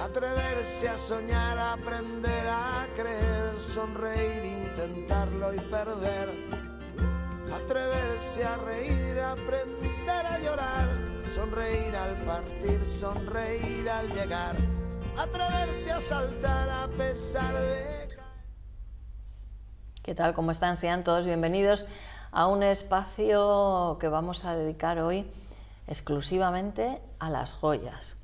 Atreverse a soñar, aprender a creer, sonreír, intentarlo y perder. Atreverse a reír, aprender a llorar, sonreír al partir, sonreír al llegar. Atreverse a saltar a pesar de... ¿Qué tal? ¿Cómo están? Sean todos bienvenidos a un espacio que vamos a dedicar hoy exclusivamente a las joyas.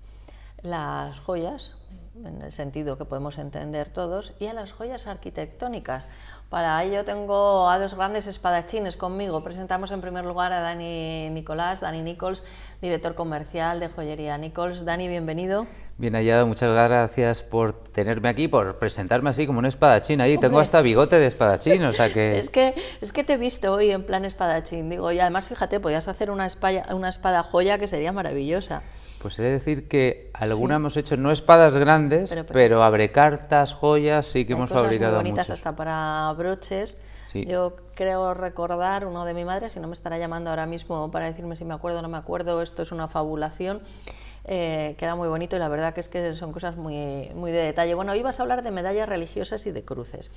Las joyas, en el sentido que podemos entender todos, y a las joyas arquitectónicas. Para ello tengo a dos grandes espadachines conmigo. Presentamos en primer lugar a Dani Nichols, director comercial de Joyería Nichols. Dani, bienvenido. Bien hallado, muchas gracias por tenerme aquí, por presentarme así como un espadachín ahí. Hombre, tengo hasta bigote de espadachín, o sea que... es que te he visto hoy en plan espadachín, digo, y además fíjate, podías hacer una espada joya que sería maravillosa. Pues he de decir que alguna hemos hecho, no espadas grandes, pero abrecartas, joyas, sí que hemos fabricado muy bonitas muchas. hasta para broches. Sí. Yo creo recordar uno de mi madre, si no me estará llamando ahora mismo para decirme si me acuerdo o no me acuerdo, esto es una fabulación, que era muy bonito y la verdad que es que son cosas muy, muy de detalle. Bueno, hoy vas a hablar de medallas religiosas y de cruces.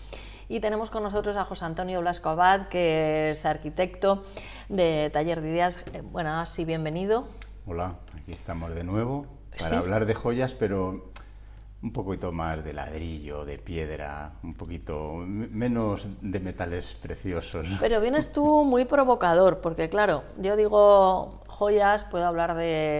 Y tenemos con nosotros a José Antonio Blasco Abad, que es arquitecto de Taller de Ideas. Bueno, sí, bienvenido. Hola, aquí estamos de nuevo para hablar de joyas, pero un poquito más de ladrillo, de piedra, un poquito menos de metales preciosos. Pero vienes tú muy provocador, porque claro, yo digo joyas, puedo hablar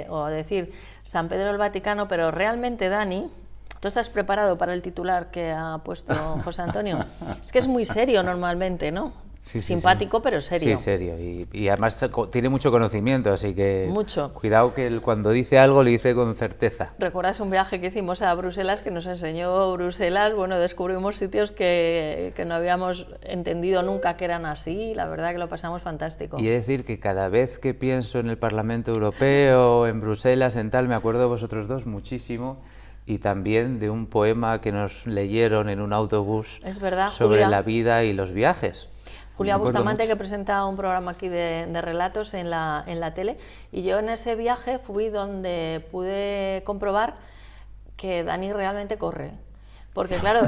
o decir San Pedro del Vaticano, pero realmente, Dani, ¿tú estás preparado para el titular que ha puesto José Antonio? Es que es muy serio normalmente, ¿no? Sí, simpático, sí. Pero serio. Sí, serio. Y además tiene mucho conocimiento, así que mucho. Cuidado que él cuando dice algo lo dice con certeza. ¿Recuerdas un viaje que hicimos a Bruselas, que nos enseñó Bruselas? Bueno, descubrimos sitios que no habíamos entendido nunca que eran así, la verdad que lo pasamos fantástico. Y es decir que cada vez que pienso en el Parlamento Europeo, en Bruselas, en tal, me acuerdo de vosotros dos muchísimo. Y también de un poema que nos leyeron en un autobús, es verdad, sobre Julia. La vida y los viajes. Julia Bustamante, que presenta un programa aquí de relatos en la tele, y yo en ese viaje fui donde pude comprobar que Dani realmente corre. Porque claro,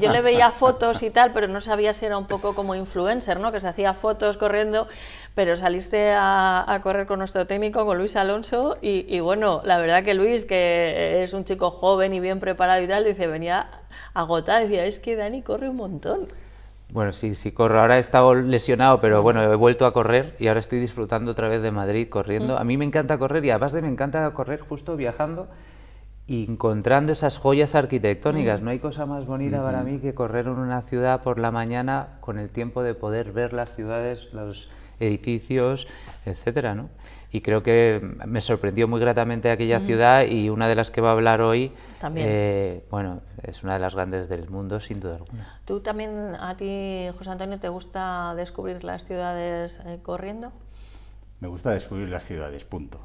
yo le veía fotos y tal, pero no sabía si era un poco como influencer, ¿no? Que se hacía fotos corriendo, pero saliste a correr con nuestro técnico, con Luis Alonso, y bueno, la verdad que Luis, que es un chico joven y bien preparado y tal, dice, venía agotado, decía, es que Dani corre un montón. Bueno, sí, corro. Ahora he estado lesionado, pero bueno, he vuelto a correr y ahora estoy disfrutando otra vez de Madrid corriendo. A mí me encanta correr y además me encanta correr justo viajando y encontrando esas joyas arquitectónicas. No hay cosa más bonita para mí que correr en una ciudad por la mañana con el tiempo de poder ver las ciudades, los edificios, etcétera, ¿no? Y creo que me sorprendió muy gratamente aquella ciudad, y una de las que va a hablar hoy, bueno, es una de las grandes del mundo, sin duda alguna. ¿Tú también, a ti, José Antonio, te gusta descubrir las ciudades corriendo? Me gusta descubrir las ciudades, punto.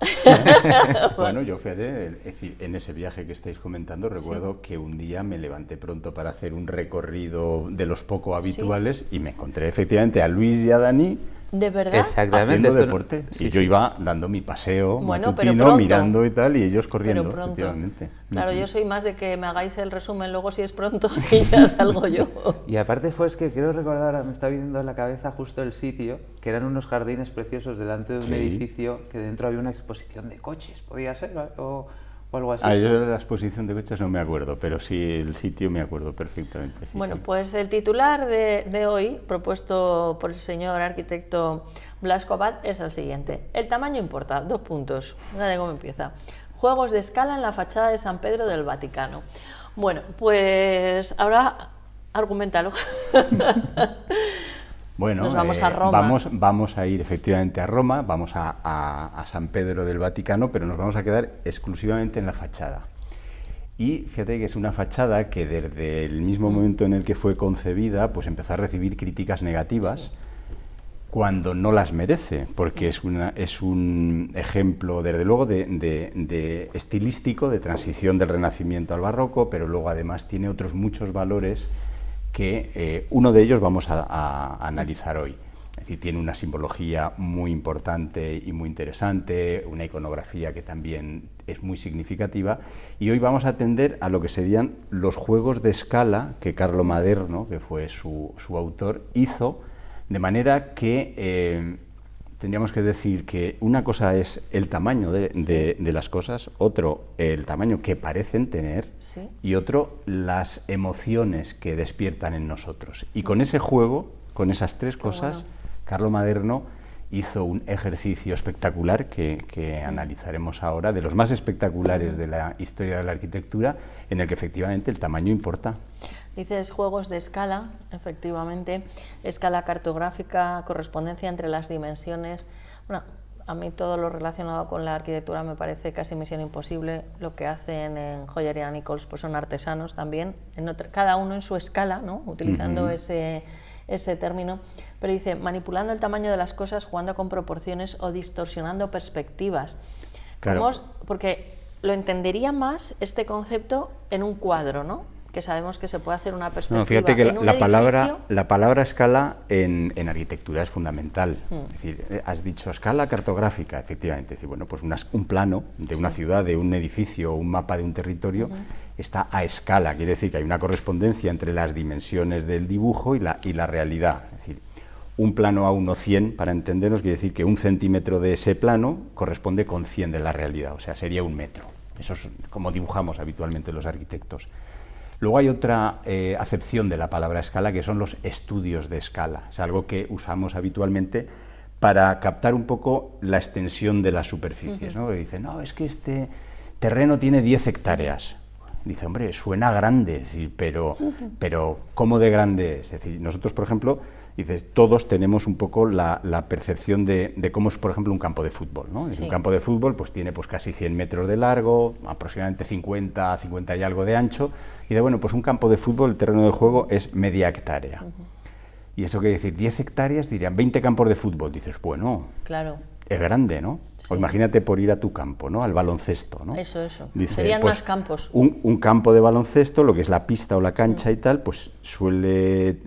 Bueno, yo fíjate, en ese viaje que estáis comentando, recuerdo que un día me levanté pronto para hacer un recorrido de los poco habituales y me encontré efectivamente a Luis y a Dani. ¿De verdad? Haciendo deporte. Y yo iba dando mi paseo matutino, mirando y tal, y ellos corriendo, efectivamente. Claro, yo soy más de que me hagáis el resumen luego si es pronto y ya salgo yo. Y aparte es que quiero recordar, me está viniendo en la cabeza justo el sitio, que eran unos jardines preciosos delante de un edificio, que dentro había una exposición de coches, ¿podía ser? O algo así. Yo de la exposición de coches no me acuerdo, pero sí el sitio me acuerdo perfectamente. Sí, bueno, pues el titular de hoy, propuesto por el señor arquitecto Blasco Abad, es el siguiente. El tamaño importa, 2 puntos. Mira cómo empieza. Juegos de escala en la fachada de San Pedro del Vaticano. Bueno, pues ahora argumentalo. Bueno, nos vamos a Roma. Vamos a ir efectivamente a Roma, vamos a San Pedro del Vaticano, pero nos vamos a quedar exclusivamente en la fachada. Y fíjate que es una fachada que desde el mismo momento en el que fue concebida, pues empezó a recibir críticas negativas, cuando no las merece, porque es un ejemplo, desde luego, de estilístico, de transición del Renacimiento al Barroco, pero luego además tiene otros muchos valores que uno de ellos vamos a analizar hoy. Es decir, tiene una simbología muy importante y muy interesante, una iconografía que también es muy significativa, y hoy vamos a atender a lo que serían los juegos de escala que Carlo Maderno, que fue su autor, hizo, de manera que tendríamos que decir que una cosa es el tamaño de las cosas, otro el tamaño que parecen tener, sí, y otro las emociones que despiertan en nosotros. Y con ese juego, con esas tres cosas, bueno. Carlo Maderno hizo un ejercicio espectacular que analizaremos ahora, de los más espectaculares de la historia de la arquitectura, en el que efectivamente el tamaño importa. Dices juegos de escala, efectivamente, escala cartográfica, correspondencia entre las dimensiones. Bueno, a mí todo lo relacionado con la arquitectura me parece casi misión imposible. Lo que hacen en Joyería Nichols pues son artesanos también, cada uno en su escala, ¿no? Utilizando ese término, pero dice, manipulando el tamaño de las cosas, jugando con proporciones o distorsionando perspectivas. Claro. Porque lo entendería más este concepto en un cuadro, ¿no? Que sabemos que se puede hacer una perspectiva. No, fíjate que en un la palabra escala en arquitectura es fundamental. Es decir, has dicho escala cartográfica, efectivamente. Es decir, bueno, pues un plano de una ciudad, de un edificio, un mapa de un territorio, está a escala. Quiere decir que hay una correspondencia entre las dimensiones del dibujo y la realidad. Es decir, un plano a 1:100, para entendernos, quiere decir que 1 centímetro de ese plano corresponde con 100 de la realidad, o sea, sería 1 metro. Eso es como dibujamos habitualmente los arquitectos. Luego hay otra acepción de la palabra escala, que son los estudios de escala. Es algo que usamos habitualmente para captar un poco la extensión de las superficies, ¿no? Que dicen, no, es que este terreno tiene 10 hectáreas. Dice, hombre, suena grande, es decir, pero ¿cómo de grande es? Es decir, nosotros, por ejemplo, dices, todos tenemos un poco la percepción de cómo es, por ejemplo, un campo de fútbol, ¿no? Sí. Un campo de fútbol pues tiene pues casi 100 metros de largo, aproximadamente 50 y algo de ancho, y de bueno, pues un campo de fútbol, el terreno de juego es media hectárea. Y eso quiere decir, 10 hectáreas, dirían 20 campos de fútbol. Dices, bueno, Claro. es grande, ¿no? Sí. O imagínate por ir a tu campo, ¿no? Al baloncesto, ¿no? Eso. Dice, Serían pues, más campos. Un campo de baloncesto, lo que es la pista o la cancha y tal, pues suele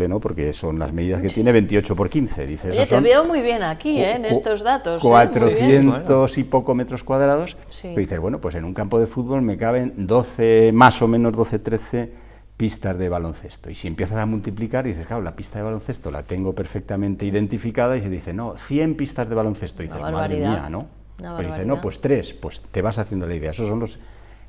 no, porque son las medidas que tiene 28 por 15. Dice, Oye, te veo muy bien aquí, en estos datos. 400 y poco metros cuadrados. Sí. Y dices, bueno, pues en un campo de fútbol me caben 12, más o menos 12, 13 pistas de baloncesto. Y si empiezas a multiplicar, dices, claro, la pista de baloncesto la tengo perfectamente identificada, y se dice, no, 100 pistas de baloncesto. Y dices, madre mía, ¿no? Pues dices, no, pues 3, pues te vas haciendo la idea. Esos son los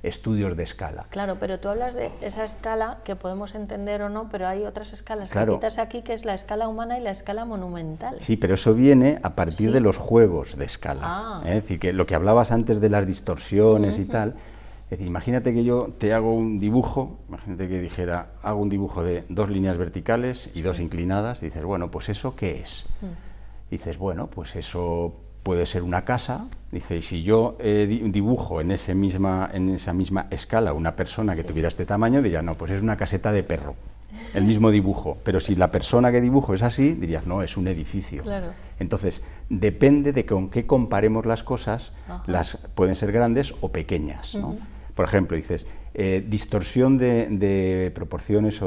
estudios de escala. Claro, pero tú hablas de esa escala que podemos entender o no, pero hay otras escalas Claro. que quitas aquí, que es la escala humana y la escala monumental. Sí, pero eso viene a partir Sí. de los juegos de escala. Ah. Es decir, que lo que hablabas antes de las distorsiones y tal, es decir, imagínate que yo te hago un dibujo, imagínate que dijera, hago un dibujo de 2 líneas verticales y 2 inclinadas, y dices, bueno, pues ¿eso qué es? Dices, bueno, pues eso puede ser una casa. Dice, y si yo dibujo en esa misma escala una persona que tuviera este tamaño, diría, no, pues es una caseta de perro, el mismo dibujo. Pero si la persona que dibujo es así, dirías, no, es un edificio. Claro. Entonces, depende de con qué comparemos las cosas, pueden ser grandes o pequeñas, ¿no? Por ejemplo, dices, distorsión de proporciones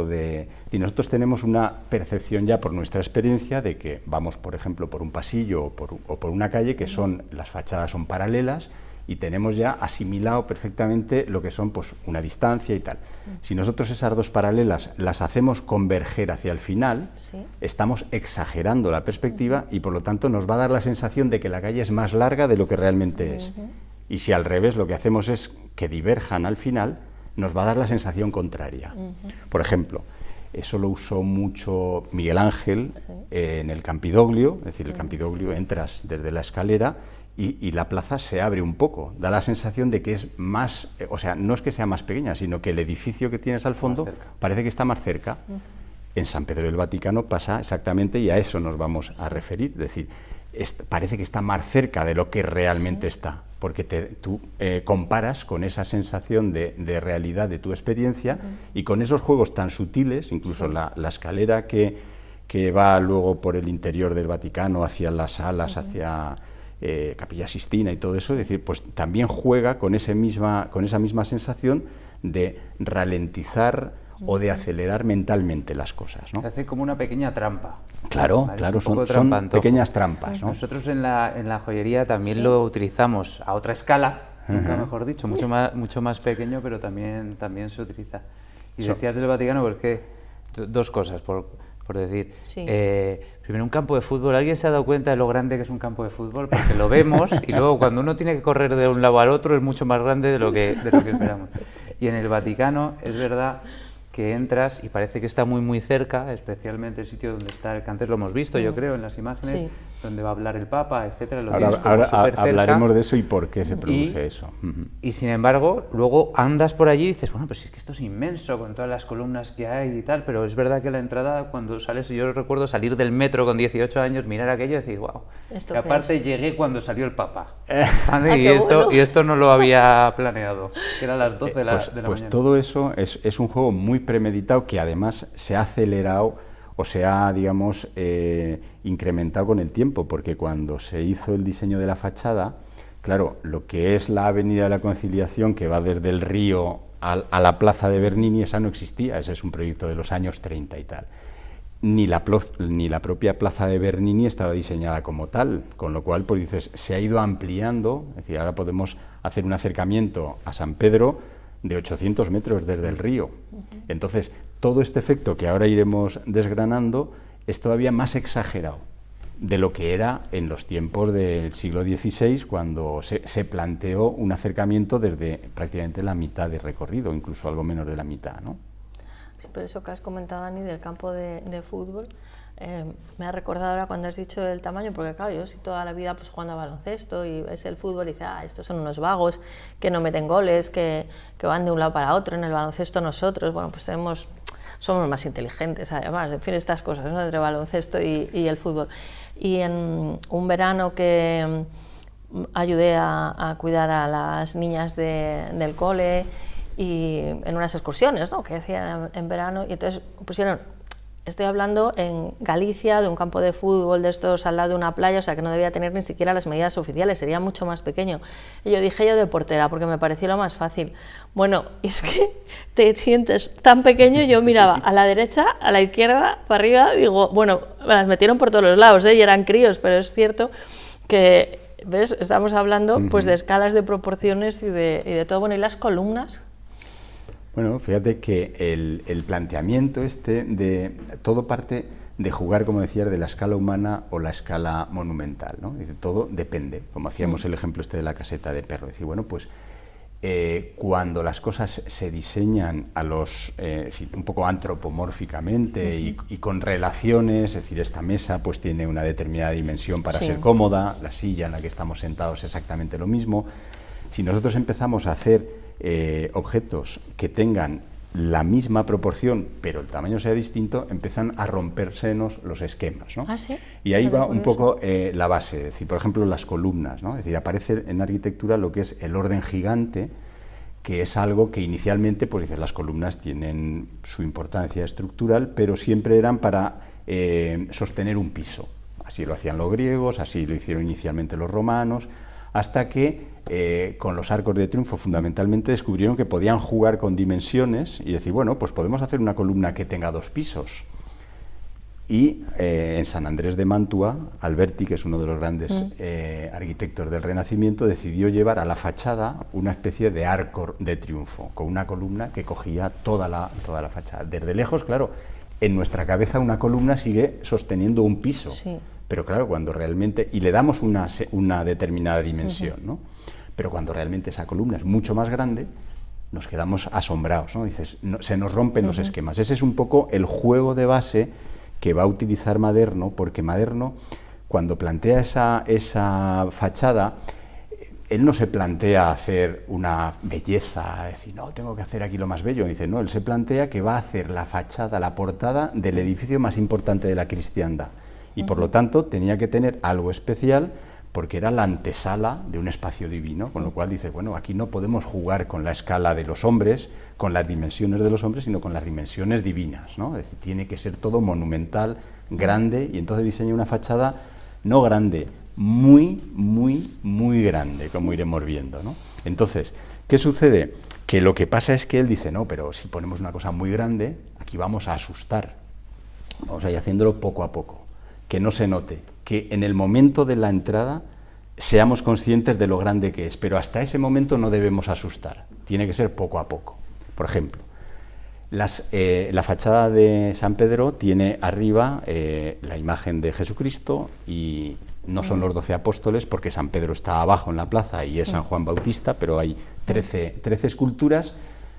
y nosotros tenemos una percepción ya por nuestra experiencia de que vamos, por ejemplo, por un pasillo o por una calle que las fachadas son paralelas, y tenemos ya asimilado perfectamente lo que son pues una distancia y tal. Si nosotros esas dos paralelas las hacemos converger hacia el final, Sí. estamos exagerando la perspectiva y por lo tanto nos va a dar la sensación de que la calle es más larga de lo que realmente es. Y si al revés lo que hacemos es que diverjan al final, nos va a dar la sensación contraria. Por ejemplo, eso lo usó mucho Miguel Ángel en el Campidoglio, es decir, el Campidoglio entras desde la escalera y la plaza se abre un poco, da la sensación de que es más, o sea, no es que sea más pequeña, sino que el edificio que tienes al fondo parece que está más cerca. En San Pedro del Vaticano pasa exactamente, y a eso nos vamos a referir, es decir, parece que está más cerca de lo que realmente está, porque tú comparas con esa sensación de realidad de tu experiencia y con esos juegos tan sutiles, incluso la escalera que va luego por el interior del Vaticano hacia las salas, hacia Capilla Sistina y todo eso, es decir, pues también juega con esa misma sensación de ralentizar o de acelerar mentalmente las cosas, ¿no? Se hace como una pequeña trampa. Claro, ¿Vale? claro, Un poco son trampa-antojo. pequeñas trampas, ¿no? Nosotros en la joyería también lo utilizamos a otra escala, nunca mejor dicho, mucho más pequeño, pero también se utiliza. Y decías del Vaticano, porque dos cosas, por decir. Sí. Primero, un campo de fútbol. ¿Alguien se ha dado cuenta de lo grande que es un campo de fútbol? Porque lo vemos y luego cuando uno tiene que correr de un lado al otro es mucho más grande de lo que esperamos. Y en el Vaticano es verdad que entras y parece que está muy cerca, especialmente el sitio donde está el antes lo hemos visto, yo creo, en las imágenes, Sí. donde va a hablar el Papa, etcétera. Lo Ahora tienes como supercerca. hablaremos de eso y por qué se produce eso. Y sin embargo, luego andas por allí y dices, bueno, pues es que esto es inmenso con todas las columnas que hay y tal, pero es verdad que la entrada, cuando sales, yo recuerdo salir del metro con 18 años, mirar aquello y decir, wow. ¿Esto Y qué aparte es? llegué cuando salió el Papa. qué bueno. Y esto no lo había planeado, que era a las 12 de la Pues mañana. todo eso es un juego muy premeditado que además se ha acelerado o se ha, digamos, incrementado con el tiempo, porque cuando se hizo el diseño de la fachada, claro, lo que es la Avenida de la Conciliación, que va desde el río a la Plaza de Bernini, esa no existía, ese es un proyecto de los años 30 y tal. Ni la propia Plaza de Bernini estaba diseñada como tal, con lo cual, pues dices, se ha ido ampliando, es decir, ahora podemos hacer un acercamiento a San Pedro de 800 metros desde el río. Entonces, todo este efecto que ahora iremos desgranando es todavía más exagerado de lo que era en los tiempos del siglo XVI, cuando se planteó un acercamiento desde prácticamente la mitad de recorrido, incluso algo menos de la mitad, ¿no? Sí, pero eso que has comentado, Dani, del campo de fútbol, me ha recordado ahora cuando has dicho el tamaño, porque claro, yo sí toda la vida pues jugando a baloncesto y ves el fútbol y dices, estos son unos vagos que no meten goles, que van de un lado para otro. En el baloncesto nosotros, bueno, pues somos más inteligentes, además, en fin, estas cosas, ¿no?, entre el baloncesto y el fútbol. Y en un verano que ayudé a cuidar a las niñas del cole y en unas excursiones, ¿no?, que hacían en verano, y entonces pusieron, estoy hablando en Galicia, de un campo de fútbol de estos al lado de una playa, o sea que no debía tener ni siquiera las medidas oficiales, sería mucho más pequeño. Y yo dije de portera, porque me pareció lo más fácil. Bueno, es que te sientes tan pequeño, yo miraba a la derecha, a la izquierda, para arriba, digo, bueno, me las metieron por todos los lados, y eran críos, pero es cierto que, ¿ves?, estamos hablando pues de escalas, de proporciones y de todo. Bueno, y las columnas. Bueno, fíjate que el planteamiento de todo parte de jugar, como decías, de la escala humana o la escala monumental, ¿no? Dice, todo depende, como hacíamos el ejemplo de la caseta de perro. Decir, bueno, pues cuando las cosas se diseñan un poco antropomórficamente y con relaciones, es decir, esta mesa pues tiene una determinada dimensión para ser cómoda, la silla en la que estamos sentados es exactamente lo mismo. Si nosotros empezamos a hacer objetos que tengan la misma proporción, pero el tamaño sea distinto, empiezan a rompérsenos los esquemas, ¿no? ¿Sí? Y ahí va un poco la base, es decir, por ejemplo, las columnas, ¿no? Es decir, aparece en arquitectura lo que es el orden gigante, que es algo que inicialmente, pues dices, las columnas tienen su importancia estructural, pero siempre eran para sostener un piso. Así lo hacían los griegos, así lo hicieron inicialmente los romanos, hasta que con los arcos de triunfo fundamentalmente descubrieron que podían jugar con dimensiones y decir, bueno, pues podemos hacer una columna que tenga 2 pisos. Y en San Andrés de Mantua, Alberti, que es uno de los grandes arquitectos del Renacimiento, decidió llevar a la fachada una especie de arco de triunfo, con una columna que cogía toda la fachada. Desde lejos, claro, en nuestra cabeza una columna sigue sosteniendo un piso. Sí. Pero claro, cuando realmente, y le damos una determinada dimensión, ¿no? Pero cuando realmente esa columna es mucho más grande, nos quedamos asombrados, ¿no? Dices, se nos rompen los esquemas. Ese es un poco el juego de base que va a utilizar Maderno, porque Maderno, cuando plantea esa fachada, él no se plantea hacer una belleza, decir, no, tengo que hacer aquí lo más bello. Dice, no, él se plantea que va a hacer la fachada, la portada del edificio más importante de la cristiandad. Y por lo tanto tenía que tener algo especial porque era la antesala de un espacio divino, con lo cual dice, bueno, aquí no podemos jugar con la escala de los hombres, con las dimensiones de los hombres, sino con las dimensiones divinas, ¿no? Es decir, tiene que ser todo monumental, grande, y entonces diseña una fachada no grande, muy, muy, muy grande, como iremos viendo, ¿no? Entonces, ¿qué sucede? que lo que pasa es que él dice, no, pero si ponemos una cosa muy grande, aquí vamos a asustar. Vamos a ir haciéndolo poco a poco, que no se note, que en el momento de la entrada seamos conscientes de lo grande que es, pero hasta ese momento no debemos asustar, tiene que ser poco a poco. Por ejemplo, la fachada de San Pedro tiene arriba la imagen de Jesucristo y no son los 12 apóstoles porque San Pedro está abajo en la plaza y es San Juan Bautista, pero hay 13 esculturas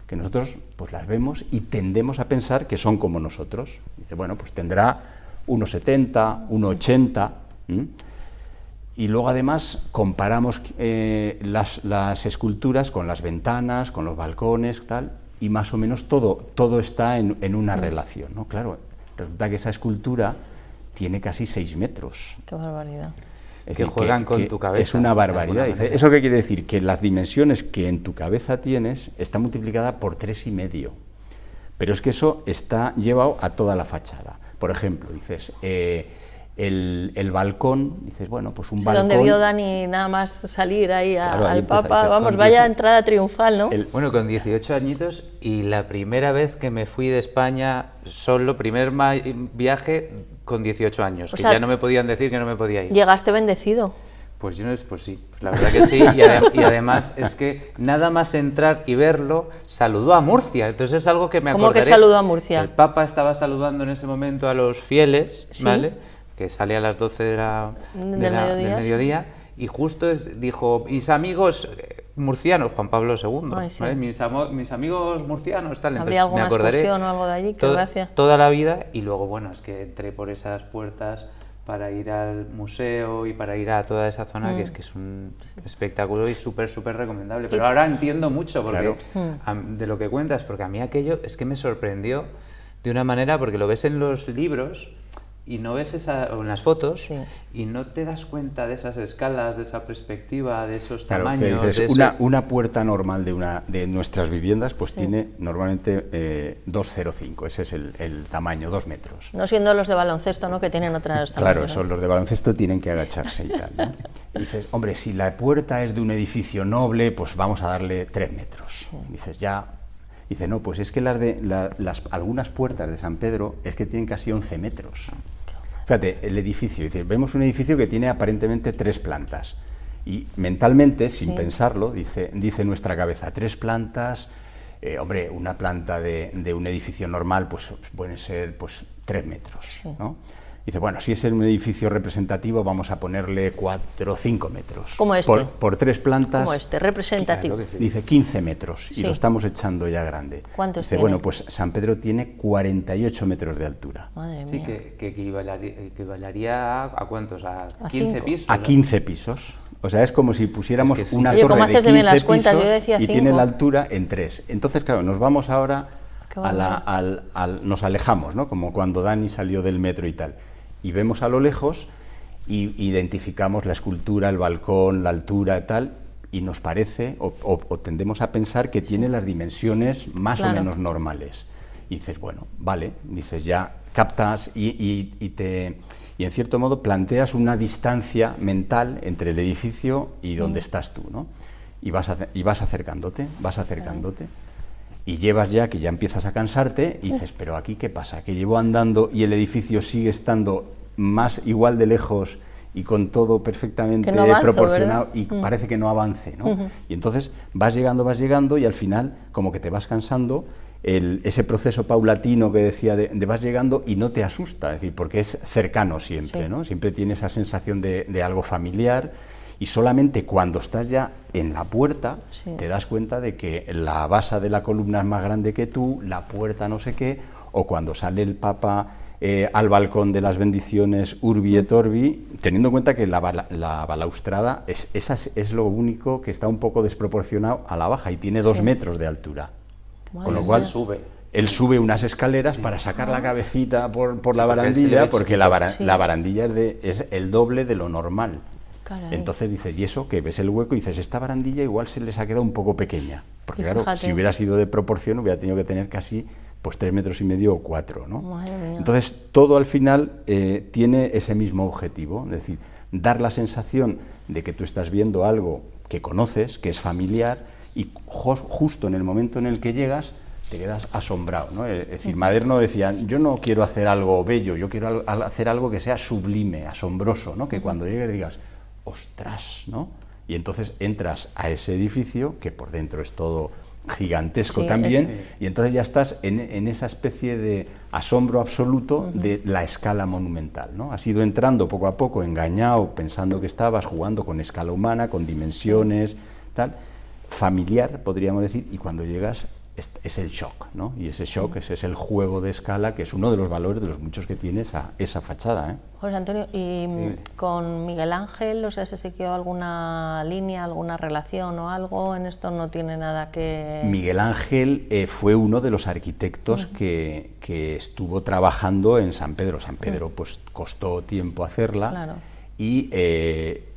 que nosotros pues las vemos y tendemos a pensar que son como nosotros. Dice, bueno, pues tendrá 1,70, 1,80. Y luego además comparamos las esculturas con las ventanas, con los balcones, tal, y más o menos todo está en una relación, ¿no? Claro, resulta que esa escultura tiene casi 6 metros. Qué barbaridad. Es que juegan con tu cabeza. Es una barbaridad. Dice, ¿eso qué quiere decir? Que las dimensiones que en tu cabeza tienes está multiplicada por 3,5. Pero es que eso está llevado a toda la fachada. Por ejemplo, dices, el balcón, dices, bueno, pues un balcón... Donde vio Dani nada más salir ahí claro, al ahí Papa, empieza, vamos, vaya entrada triunfal, ¿no? Bueno, con 18 añitos y la primera vez que me fui de España solo, primer viaje con 18 años, O que sea, ya no me podían decir que no me podía ir. Llegaste bendecido. Pues yo no es, pues sí, la verdad que sí, y además es que nada más entrar y verlo, saludó a Murcia, entonces es algo que me acordaré. ¿Cómo que saludó a Murcia? El Papa estaba saludando en ese momento a los fieles, ¿Sí? ¿vale? Que salía a las 12 del mediodía, y justo dijo, mis amigos murcianos, Juan Pablo II, Ay, sí. ¿vale? mis amigos murcianos, tal, entonces ¿Habría alguna me acordaré excursión o algo de allí? Qué gracia. toda la vida, y luego, bueno, es que entré por esas puertas para ir al museo y para ir a toda esa zona, que es un espectáculo y súper recomendable. Pero ahora entiendo mucho porque, de lo que cuentas, porque a mí aquello es que me sorprendió de una manera, porque lo ves en los libros y no ves o en las fotos, y no te das cuenta de esas escalas, de esa perspectiva, de esos tamaños. Dices, una puerta normal de nuestras viviendas pues tiene normalmente 2,05, ese es el tamaño, 2 metros. No siendo los de baloncesto, ¿no? Que tienen otras tamaños. Claro, son los de baloncesto, tienen que agacharse y tal, ¿no? Y dices, hombre, si la puerta es de un edificio noble, pues vamos a darle 3 metros. Dices, ya... Dice, no, pues es que algunas puertas de San Pedro es que tienen casi 11 metros. Fíjate, el edificio, dice, vemos un edificio que tiene aparentemente 3 plantas. Y mentalmente, sin pensarlo, dice nuestra cabeza, 3 plantas, hombre, una planta de un edificio normal pues pueden ser pues 3 metros, ¿no? Dice, bueno, si es un edificio representativo vamos a ponerle 4 o 5 metros. Como este. Por 3 plantas. Como este, representativo. Dice 15 metros y lo estamos echando ya grande. ¿Cuántos dice, tiene? bueno, pues San Pedro tiene 48 metros de altura. Madre Sí, mía. que equivalería a ¿cuántos? ¿A 15 5. pisos? A 15 pisos. O sea, es como si pusiéramos Es que sí. una Oye, torre ¿cómo de haces 15 de bien las cuentas? pisos Yo decía y 5. tiene la altura en 3. Entonces, claro, nos vamos ahora, Qué barbaridad. nos alejamos, ¿no? Como cuando Dani salió del metro y tal. Y vemos a lo lejos y identificamos la escultura, el balcón, la altura y tal, y nos parece, o tendemos a pensar que tiene las dimensiones más o menos normales. Y dices, bueno, vale, dices, ya captas y en cierto modo planteas una distancia mental entre el edificio y donde estás tú, ¿no? Y vas acercándote, y llevas ya que ya empiezas a cansarte y dices, pero aquí ¿qué pasa? Que llevo andando y el edificio sigue estando igual de lejos y con todo perfectamente proporcionado, y parece que no avance, ¿no? Y entonces vas llegando y al final como que te vas cansando, ese proceso paulatino que decía de vas llegando y no te asusta, es decir, porque es cercano siempre, ¿no? Siempre tiene esa sensación de algo familiar. Y solamente cuando estás ya en la puerta te das cuenta de que la base de la columna es más grande que tú, la puerta no sé qué, o cuando sale el Papa al balcón de las bendiciones Urbi et Orbi, teniendo en cuenta que la balaustrada es lo único que está un poco desproporcionado a la baja y tiene 2 metros de altura. Con lo cual él sube unas escaleras para sacar la cabecita por la barandilla, porque la barandilla es el doble de lo normal. Caray. Entonces dices, y eso, que ves el hueco y dices, esta barandilla igual se les ha quedado un poco pequeña, porque claro, fíjate, si hubiera sido de proporción hubiera tenido que tener casi pues 3,5 metros o 4, ¿no? Madre mía. Entonces todo al final tiene ese mismo objetivo, es decir, dar la sensación de que tú estás viendo algo que conoces, que es familiar, y justo en el momento en el que llegas te quedas asombrado, ¿no? Es decir, Maderno decía, yo no quiero hacer algo bello, yo quiero hacer algo que sea sublime, asombroso, ¿no? Que cuando llegues digas, ostras, ¿no? Y entonces entras a ese edificio, que por dentro es todo gigantesco también, y entonces ya estás en esa especie de asombro absoluto de la escala monumental, ¿no? Has ido entrando poco a poco, engañado, pensando que estabas jugando con escala humana, con dimensiones, tal, familiar, podríamos decir, y cuando llegas es el shock, ¿no? Y ese shock, ese es el juego de escala, que es uno de los valores de los muchos que tiene esa fachada, ¿eh? José Antonio, ¿y con Miguel Ángel, o sea, se siguió alguna línea, alguna relación o algo? ¿En esto no tiene nada que...? Miguel Ángel fue uno de los arquitectos que estuvo trabajando en San Pedro. San Pedro, pues, costó tiempo hacerla. Claro. Y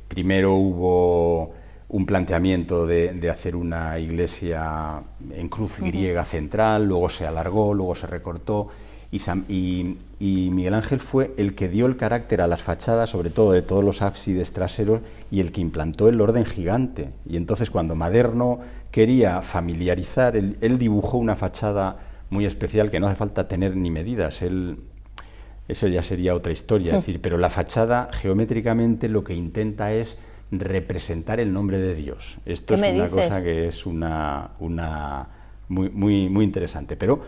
primero hubo un planteamiento de hacer una iglesia en cruz griega central, luego se alargó, luego se recortó, y Miguel Ángel fue el que dio el carácter a las fachadas, sobre todo de todos los ábsides traseros, y el que implantó el orden gigante. Y entonces, cuando Maderno quería familiarizar, él dibujó una fachada muy especial que no hace falta tener ni medidas, eso ya sería otra historia, es decir, pero la fachada geométricamente lo que intenta es representar el nombre de Dios. Esto es una cosa que es muy interesante, pero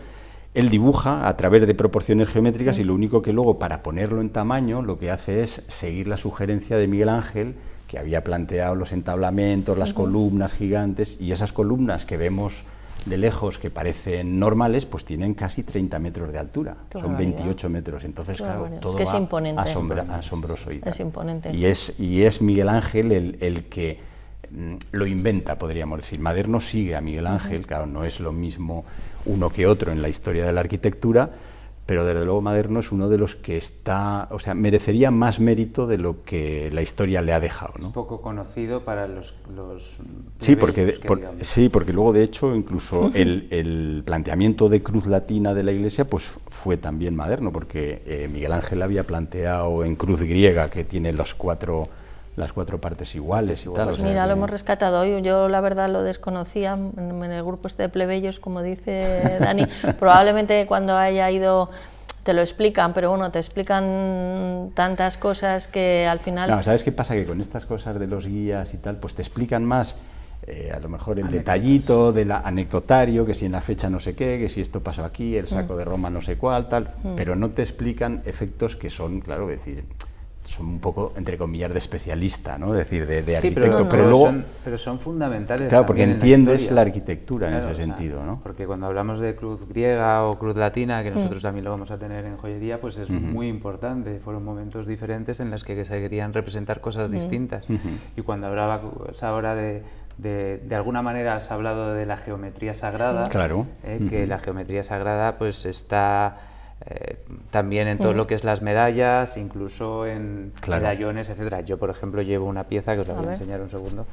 él dibuja a través de proporciones geométricas y lo único que luego, para ponerlo en tamaño, lo que hace es seguir la sugerencia de Miguel Ángel, que había planteado los entablamentos, las columnas gigantes, y esas columnas que vemos de lejos que parecen normales, pues tienen casi 30 metros de altura, son 28 metros, entonces claro, todo es imponente. Asombroso. Y es imponente. Y es Miguel Ángel el que lo inventa, podríamos decir. Maderno sigue a Miguel Ángel, claro, no es lo mismo uno que otro en la historia de la arquitectura, pero desde luego Maderno es uno de los que merecería más mérito de lo que la historia le ha dejado, ¿no? Es poco conocido para los sí, porque luego, de hecho, incluso el planteamiento de cruz latina de la iglesia pues fue también Maderno, porque Miguel Ángel había planteado en cruz griega, que tiene las cuatro partes iguales y tal. Pues mira, lo hemos rescatado hoy. Yo la verdad lo desconocía en el grupo este de plebeyos, como dice Dani. Probablemente cuando haya ido te lo explican, pero bueno, te explican tantas cosas que al final... No, ¿sabes qué pasa? Que con estas cosas de los guías y tal, pues te explican más, a lo mejor el detallito del anecdotario, que si en la fecha no sé qué, que si esto pasó aquí, el saco de Roma no sé cuál, tal, pero no te explican efectos que son, claro, decir... son un poco, entre comillas, de especialista, ¿no? Es decir, de arquitecto, pero son fundamentales. Claro, porque entiendes la arquitectura en ese sentido, ¿no? Porque cuando hablamos de cruz griega o cruz latina, que nosotros también lo vamos a tener en joyería, pues es muy importante. Fueron momentos diferentes en los que se querían representar cosas distintas. Y cuando hablaba ahora de alguna manera has hablado de la geometría sagrada, claro. Que la geometría sagrada pues está... también en todo lo que es las medallas, incluso en medallones, etcétera. Yo, por ejemplo, llevo una pieza que os la voy a enseñar un segundo,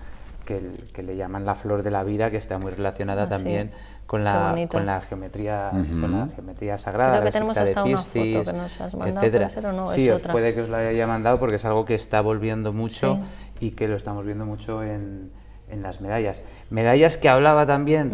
que le llaman la flor de la vida, que está muy relacionada también con la geometría, con la geometría sagrada. Creo que tenemos hasta una foto que nos has mandado, ¿puede ser o no? Sí, es otra. Puede que os la haya mandado, porque es algo que está volviendo mucho y que lo estamos viendo mucho en las medallas. Medallas que hablaba también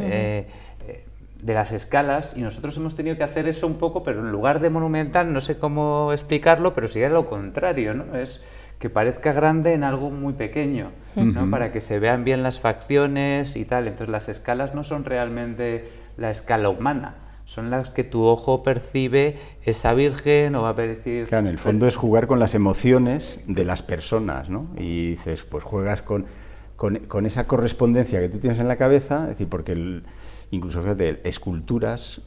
de las escalas, y nosotros hemos tenido que hacer eso un poco, pero en lugar de monumental, no sé cómo explicarlo, pero sería lo contrario, ¿no? Es que parezca grande en algo muy pequeño, ¿no? Para que se vean bien las facciones y tal. Entonces las escalas no son realmente la escala humana, son las que tu ojo percibe esa virgen o va a percibir... Claro, en el fondo es jugar con las emociones de las personas, ¿no? Y dices, pues juegas con esa correspondencia que tú tienes en la cabeza, es decir, porque incluso, fíjate, esculturas,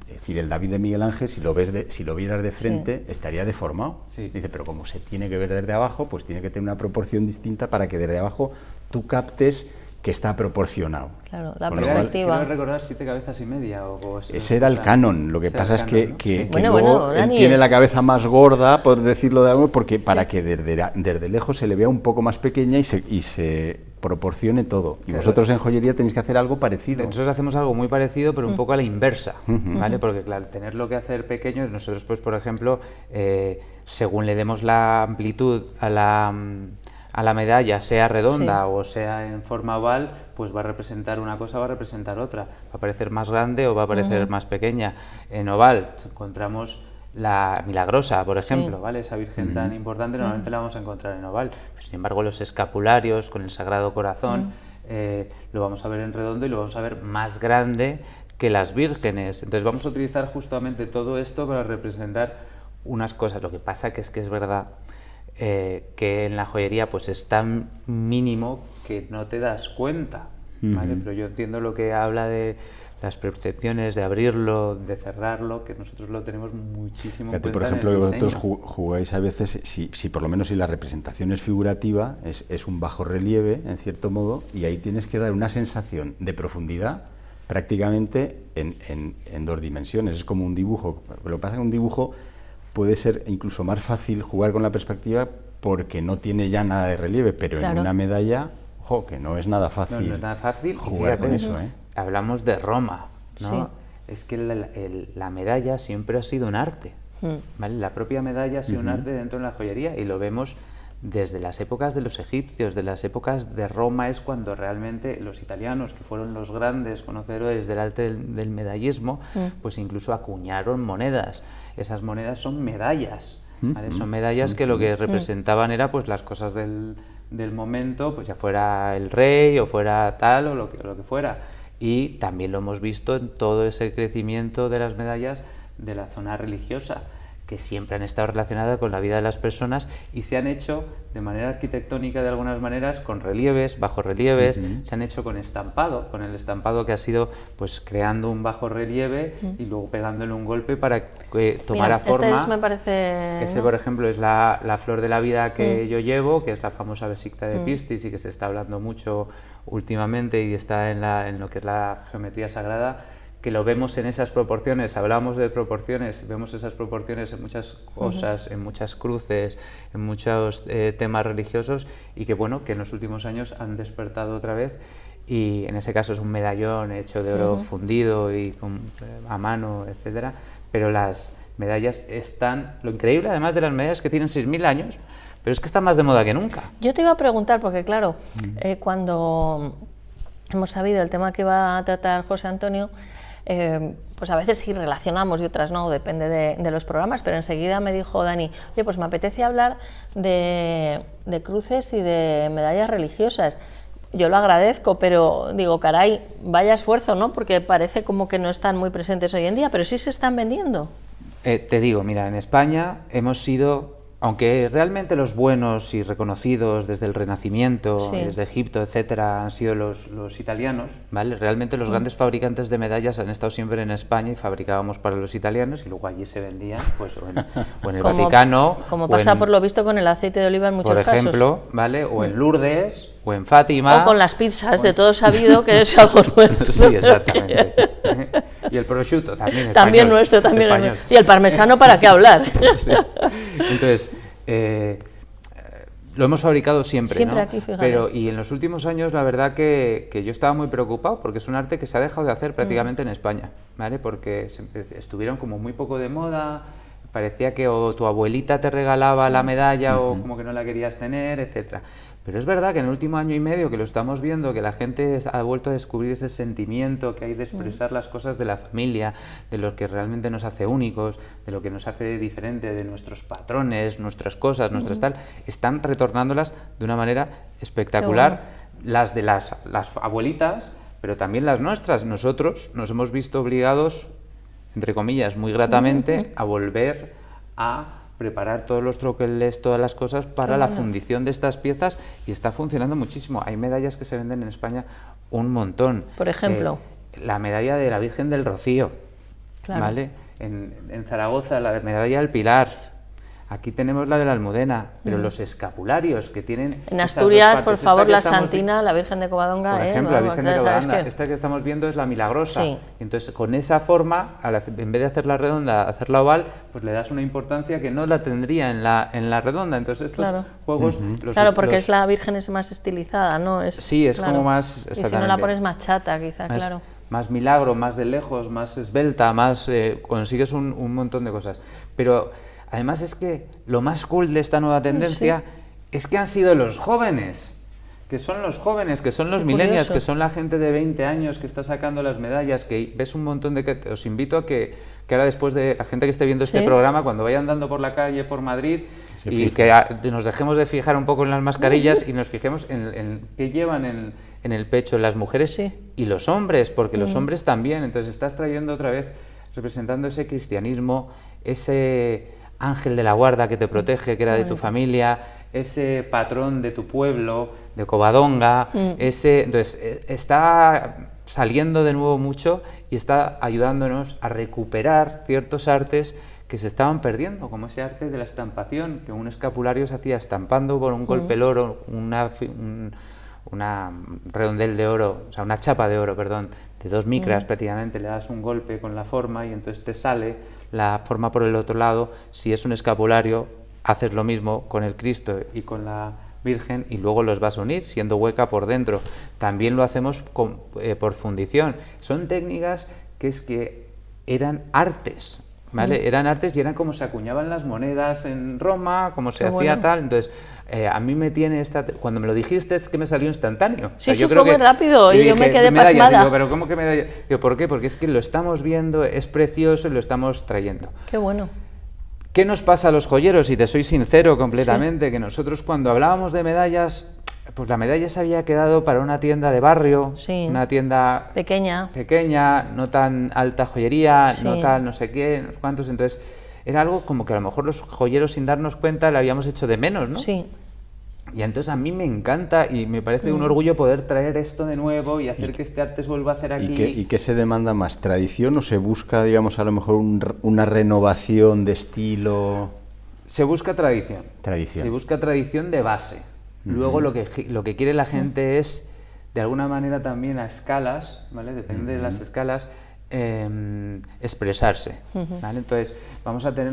es decir, el David de Miguel Ángel, si lo vieras de frente, estaría deformado. Dice, pero como se tiene que ver desde abajo, pues tiene que tener una proporción distinta para que desde abajo tú captes que está proporcionado. Claro, la perspectiva. Quiero recordar 7 cabezas y media o ese era el canon. Lo que pasa es que, ¿no? luego él tiene la cabeza más gorda, por decirlo de algo, porque para que desde lejos se le vea un poco más pequeña y se proporcione todo. Y vosotros en joyería tenéis que hacer algo parecido. Nosotros hacemos algo muy parecido, pero un poco a la inversa, ¿vale? Porque claro, tenerlo que hacer pequeño, nosotros pues por ejemplo, según le demos la amplitud a a la medalla, sea redonda Sí. o sea en forma oval, pues va a representar una cosa, va a representar otra. Va a parecer más grande o va a parecer más pequeña. En oval encontramos la Milagrosa, por ejemplo, Sí. ¿vale? Esa virgen tan importante normalmente la vamos a encontrar en oval. Pero, sin embargo, los escapularios con el Sagrado Corazón lo vamos a ver en redondo y lo vamos a ver más grande que las vírgenes. Entonces vamos a utilizar justamente todo esto para representar unas cosas. Lo que pasa que es verdad que en la joyería pues es tan mínimo que no te das cuenta, ¿vale? Pero yo entiendo lo que habla de las percepciones, de abrirlo, de cerrarlo, que nosotros lo tenemos muchísimo en Fíjate, cuenta por en ejemplo, el que vosotros diseño. jugáis a veces, si por lo menos si la representación es figurativa, es un bajo relieve, en cierto modo, y ahí tienes que dar una sensación de profundidad prácticamente en 2 dimensiones. Es como un dibujo. Lo que pasa es que un dibujo puede ser incluso más fácil jugar con la perspectiva porque no tiene ya nada de relieve, pero Claro. en una medalla, ojo, que no es nada fácil, No es nada fácil. Y jugar con fíjate, eso, ¿eh? hablamos de Roma, ¿no? Sí. Es que la medalla siempre ha sido un arte, ¿vale? La propia medalla ha sido un arte dentro de la joyería y lo vemos desde las épocas de los egipcios, de las épocas de Roma, es cuando realmente los italianos, que fueron los grandes conocedores del arte del medallismo, pues incluso acuñaron monedas. Esas monedas son medallas, ¿vale? Son medallas que lo que representaban era pues las cosas del momento, pues ya fuera el rey o fuera tal o lo que fuera. Y también lo hemos visto en todo ese crecimiento de las medallas de la zona religiosa, que siempre han estado relacionadas con la vida de las personas y se han hecho de manera arquitectónica de algunas maneras con relieves, bajorrelieves, se han hecho con el estampado que ha sido pues creando un bajorrelieve y luego pegándole un golpe para que tomara Mira, forma. me parece... Ese, ¿no? por ejemplo, es la flor de la vida que yo llevo, que es la famosa Besikta de Pistis y que se está hablando mucho últimamente y está en lo que es la geometría sagrada, que lo vemos en esas proporciones. Hablamos de proporciones, vemos esas proporciones en muchas cosas, en muchas cruces, en muchos temas religiosos y que, bueno, que en los últimos años han despertado otra vez. Y en ese caso es un medallón hecho de oro fundido y a mano, etcétera. Pero las medallas están... Lo increíble, además de las medallas, que tienen 6.000 años, pero es que están más de moda que nunca. Yo te iba a preguntar, porque claro, cuando hemos sabido el tema que va a tratar José Antonio, pues a veces sí relacionamos y otras no, depende de los programas, pero enseguida me dijo Dani, oye, pues me apetece hablar de cruces y de medallas religiosas. Yo lo agradezco, pero digo, caray, vaya esfuerzo, ¿no? Porque parece como que no están muy presentes hoy en día, pero sí se están vendiendo. Te digo, mira, en España hemos sido, aunque realmente los buenos y reconocidos desde el Renacimiento, Sí. desde Egipto, etcétera, han sido los italianos, ¿vale? Realmente los grandes fabricantes de medallas han estado siempre en España y fabricábamos para los italianos y luego allí se vendían, pues, o en el Vaticano, Como o pasa en, por lo visto con el aceite de oliva en muchos por casos. ejemplo, ¿vale? O en Lourdes, o en Fátima. O con las pizzas, de todo sabido que es algo nuestro. Sí, exactamente. Y el prosciutto también. También español, nuestro, también español. nuestro. Y el parmesano, ¿para qué hablar? Sí. Entonces, lo hemos fabricado siempre, Siempre ¿no? aquí, fíjate. Pero, y en los últimos años, la verdad que yo estaba muy preocupado porque es un arte que se ha dejado de hacer prácticamente en España, ¿vale? Porque estuvieron como muy poco de moda, parecía que o tu abuelita te regalaba la medalla o como que no la querías tener, etcétera. Pero es verdad que en el último año y medio que lo estamos viendo, que la gente ha vuelto a descubrir ese sentimiento que hay de expresar las cosas de la familia, de lo que realmente nos hace únicos, de lo que nos hace diferente, de nuestros patrones, nuestras cosas, nuestras tal, están retornándolas de una manera espectacular. Las de las abuelitas, pero también las nuestras. Nosotros nos hemos visto obligados, entre comillas, muy gratamente, a volver a preparar todos los troqueles, todas las cosas para la fundición de estas piezas y está funcionando muchísimo. Hay medallas que se venden en España un montón. Por ejemplo. La medalla de la Virgen del Rocío, Claro. ¿vale? En Zaragoza la medalla del Pilar. Aquí tenemos la de la Almudena, pero los escapularios que tienen... En estas Asturias, dos por partes, favor, esta que la estamos Santina, la Virgen de Covadonga, por ejemplo, la Virgen de ¿sabes Covadonga, qué? esta que estamos viendo es la Milagrosa. Sí. Entonces, con esa forma, en vez de hacerla redonda, hacerla oval, pues le das una importancia que no la tendría en la redonda. Entonces, estos Claro. juegos... Claro, porque es la Virgen es más estilizada, ¿no? Sí, es claro. como más... Y si no la exactamente. pones más chata, quizá, Más- claro. Más milagro, más de lejos, más esbelta, más consigues un montón de cosas. Pero además es que lo más cool de esta nueva tendencia es que han sido los jóvenes, que son los jóvenes, que son los millennials, que son la gente de 20 años que está sacando las medallas, que ves un montón de... Os invito a que ahora después de la gente que esté viendo este programa, cuando vaya andando por la calle, por Madrid, y que nos dejemos de fijar un poco en las mascarillas y nos fijemos en qué llevan en el pecho las mujeres y los hombres, porque los hombres también. Entonces estás trayendo otra vez, representando ese cristianismo, ese ángel de la guarda que te protege, que era de tu familia, ese patrón de tu pueblo, de Covadonga, entonces está saliendo de nuevo mucho y está ayudándonos a recuperar ciertos artes que se estaban perdiendo, como ese arte de la estampación, que un escapulario se hacía estampando por un golpe el oro, una redondel de oro, o sea, una chapa de oro, perdón, de 2 micras prácticamente, le das un golpe con la forma y entonces te sale la forma por el otro lado. Si es un escapulario, haces lo mismo con el Cristo y con la Virgen y luego los vas a unir siendo hueca por dentro. También lo hacemos por fundición. Son técnicas que eran artes, ¿vale? Eran artes y eran como se acuñaban las monedas en Roma, como se hacía tal. Entonces, a mí me tiene cuando me lo dijiste es que me salió instantáneo. Sí, yo creo fue muy rápido y yo me quedé pasmada. Digo, pero ¿cómo que medalla? Digo, ¿por qué? Porque es que lo estamos viendo, es precioso y lo estamos trayendo. Qué bueno. ¿Qué nos pasa a los joyeros? Y te soy sincero completamente, que nosotros cuando hablábamos de medallas, pues la medalla se había quedado para una tienda de barrio, una tienda pequeña, no tan alta joyería, no tal no sé qué, no sé cuántos. Entonces era algo como que a lo mejor los joyeros, sin darnos cuenta, le habíamos hecho de menos, ¿no? Sí. Y entonces a mí me encanta y me parece un orgullo poder traer esto de nuevo y hacer que este arte se vuelva a hacer aquí. ¿Y qué se demanda más? ¿Tradición o se busca, digamos, a lo mejor una renovación de estilo? Se busca tradición. Se busca tradición de base. Luego lo que quiere la gente es, de alguna manera también a escalas, ¿vale? Depende de las escalas, expresarse, ¿vale? Entonces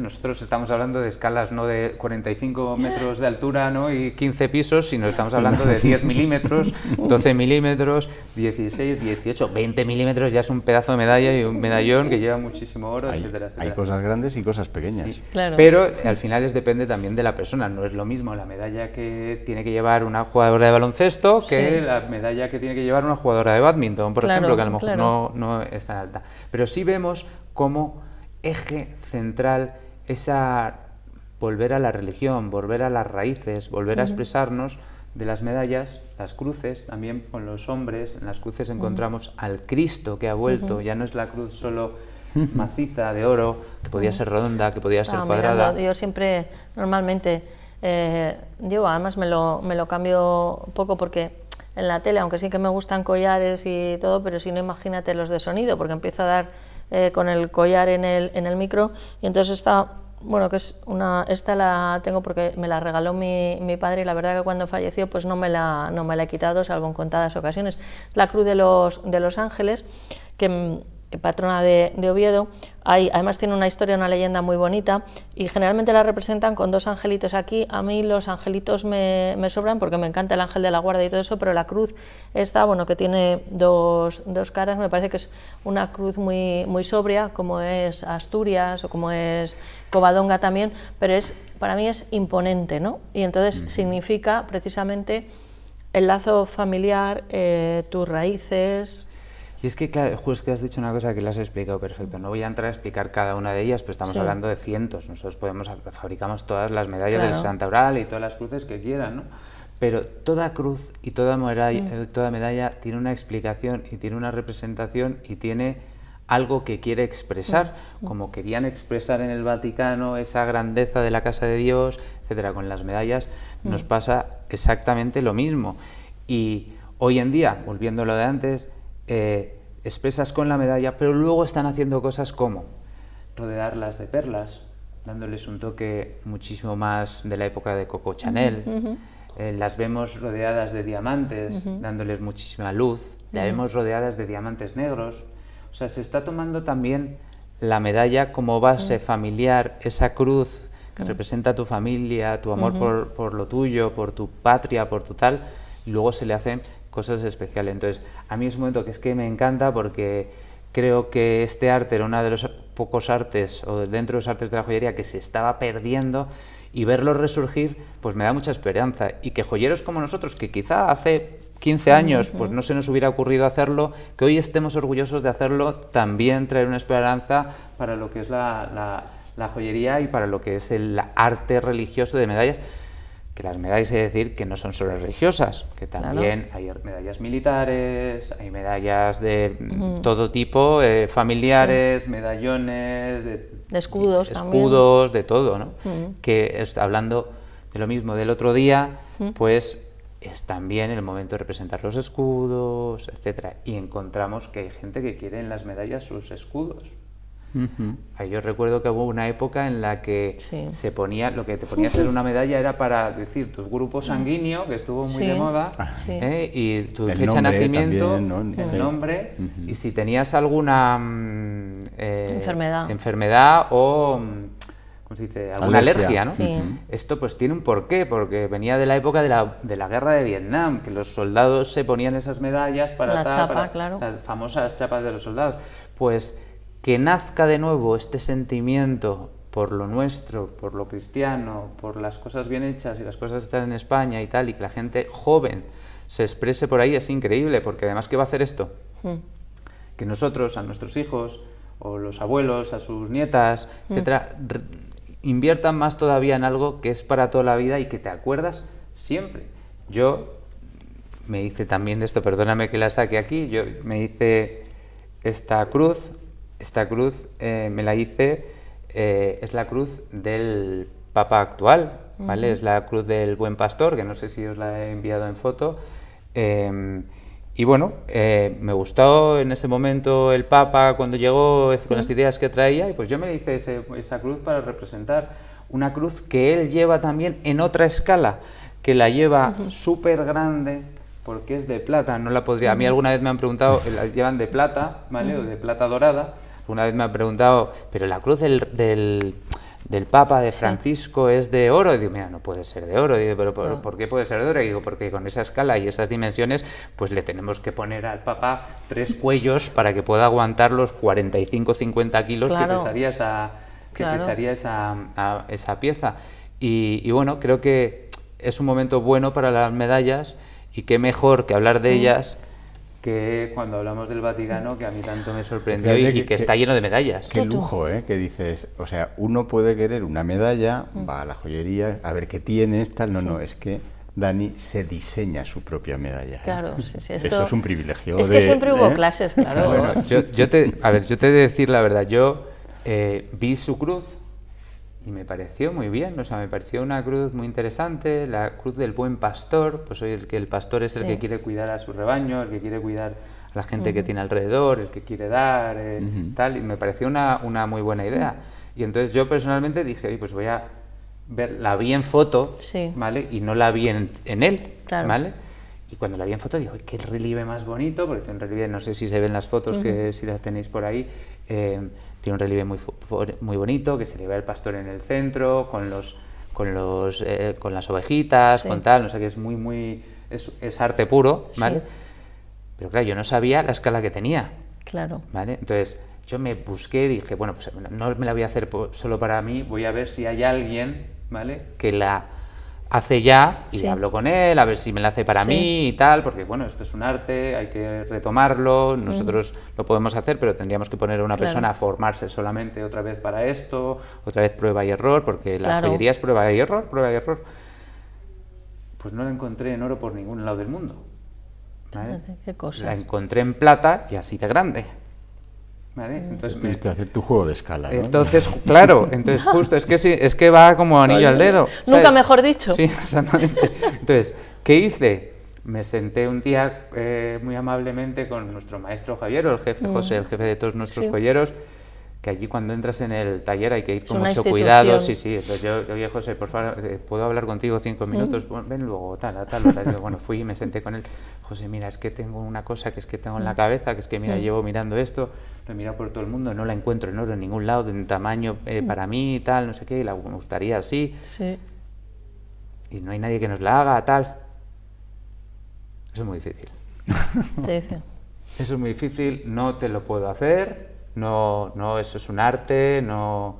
nosotros estamos hablando de escalas no de 45 metros de altura, ¿no? Y 15 pisos, sino estamos hablando de 10 milímetros, 12 milímetros, 16, 18, 20 milímetros, ya es un pedazo de medalla y un medallón que lleva muchísimo oro, etcétera, etcétera. Hay cosas grandes y cosas pequeñas. Sí, claro. Pero al final depende también de la persona, no es lo mismo la medalla que tiene que llevar una jugadora de baloncesto que la medalla que tiene que llevar una jugadora de bádminton, por ejemplo, que a lo mejor no es tan alta. Pero sí vemos como eje central esa volver a la religión, volver a las raíces, volver a expresarnos de las medallas, las cruces, también con los hombres, en las cruces encontramos al Cristo que ha vuelto, ya no es la cruz solo maciza de oro, que podía ser redonda, que podía ser cuadrada. Yo siempre, normalmente, además me lo cambio un poco porque en la tele, aunque sí que me gustan collares y todo, pero si no, imagínate los de sonido, porque empiezo a dar con el collar en el micro, y entonces esta la tengo porque me la regaló mi padre, y la verdad que cuando falleció pues no me la he quitado, salvo en contadas ocasiones. La Cruz de los Ángeles, que patrona de Oviedo, además tiene una historia, una leyenda muy bonita, y generalmente la representan con 2 angelitos aquí. A mí los angelitos me sobran porque me encanta el ángel de la guarda y todo eso, pero la cruz esta, que tiene dos caras, me parece que es una cruz muy, muy sobria, como es Asturias o como es Covadonga también, pero para mí es imponente, ¿no? Y entonces significa precisamente el lazo familiar, tus raíces. Y es que, claro, justo que has dicho una cosa que la has explicado perfecto. No voy a entrar a explicar cada una de ellas, pero estamos hablando de cientos. Nosotros fabricamos todas las medallas del Santa Oral y todas las cruces que quieran, ¿no? Pero toda cruz y toda medalla tiene una explicación y tiene una representación y tiene algo que quiere expresar, como querían expresar en el Vaticano esa grandeza de la Casa de Dios, etcétera. Con las medallas nos pasa exactamente lo mismo. Y hoy en día, volviendo a lo de antes, expresas con la medalla, pero luego están haciendo cosas como rodearlas de perlas, dándoles un toque muchísimo más de la época de Coco Chanel. Las vemos rodeadas de diamantes, dándoles muchísima luz. Las vemos rodeadas de diamantes negros. O sea, se está tomando también la medalla como base familiar, esa cruz que representa a tu familia, tu amor por lo tuyo, por tu patria, por tu tal, y luego se le hacen cosas especiales. Entonces, a mí es un momento que me encanta porque creo que este arte era uno de los pocos artes, o dentro de los artes de la joyería, que se estaba perdiendo, y verlos resurgir, pues me da mucha esperanza. Y que joyeros como nosotros, que quizá hace 15 años pues no se nos hubiera ocurrido hacerlo, que hoy estemos orgullosos de hacerlo, también traer una esperanza para lo que es la joyería y para lo que es el arte religioso de medallas. Que las medallas, hay que decir, que no son solo religiosas, que también hay medallas militares, hay medallas de todo tipo, familiares, medallones, de escudos también. Escudos, de todo, ¿no? Que hablando de lo mismo del otro día, pues es también el momento de representar los escudos, etcétera. Y encontramos que hay gente que quiere en las medallas sus escudos. Ahí yo recuerdo que hubo una época en la que se ponía, lo que te ponías en una medalla era para decir tu grupo sanguíneo, que estuvo muy de moda, y tu fecha de nacimiento, también, ¿no? el nombre, y si tenías alguna enfermedad o, ¿cómo se dice?, alguna alergia, ¿no? Esto pues tiene un porqué, porque venía de la época de la guerra de Vietnam, que los soldados se ponían esas medallas para la chapa, para claro. las famosas chapas de los soldados. Pues que nazca de nuevo este sentimiento por lo nuestro, por lo cristiano, por las cosas bien hechas y las cosas hechas en España y tal, y que la gente joven se exprese por ahí, es increíble, porque además, ¿qué va a hacer esto? Que nosotros, a nuestros hijos, o los abuelos, a sus nietas, etcétera, inviertan más todavía en algo que es para toda la vida y que te acuerdas siempre. Yo me hice también de esto, perdóname que la saque aquí, yo me hice esta cruz me la hice, es la cruz del Papa actual, ¿vale? Es la cruz del Buen Pastor, que no sé si os la he enviado en foto. Y bueno, me gustó en ese momento el Papa cuando llegó con las ideas que traía, y pues yo me hice esa cruz para representar una cruz que él lleva también en otra escala, que la lleva súper grande, porque es de plata, no la podría... A mí alguna vez me han preguntado, la llevan de plata, ¿vale? O de plata dorada. Una vez me han preguntado, pero la cruz del Papa, de Francisco, es de oro. Y digo, mira, no puede ser de oro. Y digo, pero ¿por qué puede ser de oro? Y digo, porque con esa escala y esas dimensiones, pues le tenemos que poner al Papa 3 cuellos para que pueda aguantar los 45-50 kilos que pesaría esa pieza. Y bueno, creo que es un momento bueno para las medallas, y qué mejor que hablar de ellas que cuando hablamos del Vaticano, que a mí tanto me sorprendió y que está lleno de medallas. Qué lujo, que dices, o sea, uno puede querer una medalla, va a la joyería, a ver qué tienes, tal, no, es que Dani se diseña su propia medalla. Claro, sí, Esto es un privilegio. Es que siempre hubo clases, claro. Bueno, yo te he de decir la verdad, yo vi su cruz y me pareció muy bien, o sea, me pareció una cruz muy interesante, la cruz del Buen Pastor, pues hoy el pastor es el que quiere cuidar a su rebaño, el que quiere cuidar a la gente que tiene alrededor, el que quiere dar, tal, y me pareció una muy buena idea. Y entonces yo personalmente dije, oye, pues voy a ver, la vi en foto, ¿vale? Y no la vi en él, ¿vale? Y cuando la vi en foto digo, qué relieve más bonito, porque tiene un relieve, no sé si se ven las fotos, que si las tenéis por ahí, tiene un relieve muy bonito, que se le ve al pastor en el centro, con las ovejitas, con tal, no sé, que es es arte puro, ¿vale? Pero claro, yo no sabía la escala que tenía. Claro. ¿Vale? Entonces yo me busqué, dije, bueno, pues no me la voy a hacer solo para mí, voy a ver si hay alguien, ¿vale?, que la hace ya, y hablo con él, a ver si me la hace para mí y tal, porque bueno, esto es un arte, hay que retomarlo, nosotros lo podemos hacer, pero tendríamos que poner a una persona a formarse solamente otra vez para esto, otra vez prueba y error, porque la joyería es prueba y error. Pues no la encontré en oro por ningún lado del mundo, ¿vale? ¿Qué cosas? La encontré en plata y así de grande. ¿Vale? Entonces tuviste que hacer tu juego de escala, ¿no? Entonces, claro, entonces justo, es que va como anillo al dedo. Nunca ¿sabes? mejor dicho. Sí, exactamente. Entonces, ¿qué hice? Me senté un día muy amablemente con nuestro maestro Javier, o el jefe José, el jefe de todos nuestros joyeros, que allí cuando entras en el taller hay que ir con mucho cuidado. Sí. Entonces yo, oye José, por favor, ¿puedo hablar contigo 5 minutos? Bueno, ven luego, tal hora. Bueno, fui y me senté con él. José, mira, es que tengo una cosa que es que tengo en la cabeza, que es que mira, llevo mirando esto, lo he mirado por todo el mundo, no la encuentro en oro en ningún lado, de un tamaño para mí y tal, no sé qué, y me gustaría así. Sí. Y no hay nadie que nos la haga, tal. Eso es muy difícil. Te dice. Eso es muy difícil, no te lo puedo hacer. No, eso es un arte, no